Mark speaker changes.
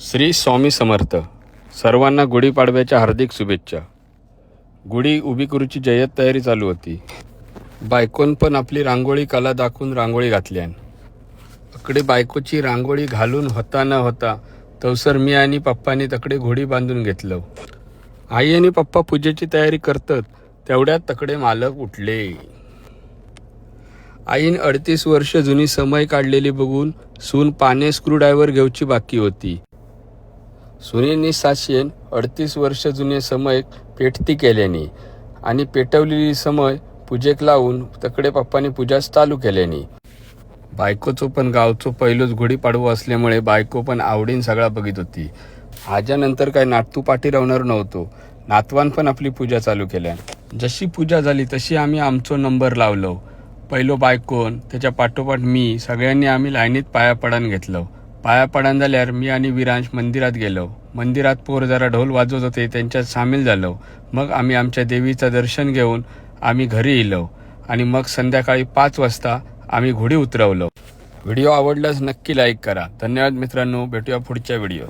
Speaker 1: श्री स्वामी समर्थ. सर्वांना गुढीपाडव्याच्या हार्दिक शुभेच्छा. गुढी उभी करूची जय्यत तयारी चालू होती. बायकोन पण आपली रांगोळी कला दाखवून रांगोळी घातल्यान. तकडे बायकोची रांगोळी घालून होता न होता तवसर मी आणि पप्पानी तकडे घोडी बांधून घेतलं. आई आणि पप्पा पूजेची तयारी करतात तेवढ्यात तकडे मालक उठले. आईन 38 वर्ष जुनी समय काढलेली बघून सून पाने स्क्रूड्रायव्हर घेऊची बाकी होती. सुनेनी साशेन 38 वर्ष जुने समय पेटती केल्याने आणि पेटवलेली समय पूजेक लावून तकडे पप्पानी पूजा चालू केल्याने. बायकोचो पण गावचो पहिलोच गुढीपाडवो असल्यामुळे बायको पण आवडीन सगळा बघित होती. आज्यानंतर काय नाटू पाठी राहणार नव्हतो. नातवान पण आपली पूजा चालू केल्या. जशी पूजा झाली तशी आम्ही आमचो नंबर लावलो. पहिलो बायकोन त्याच्या पाठोपाठ मी सगळ्यांनी आम्ही लाईनीत पाया पडान घेतलो. पाया पडान झाल्यावर मी आणि विरांश मंदिरात गेलो. मंदिरात पोर जरा ढोल वाजवत होते त्यांच्यात सामील झालो. मग आम्ही आमच्या देवीचं दर्शन घेऊन आम्ही घरी येलो आणि मग संध्याकाळी 5 वाजता आम्ही घोडी उतरवलो. व्हिडिओ आवडल्यास नक्की लाईक करा. धन्यवाद मित्रांनो. भेटूया पुढच्या व्हिडिओ.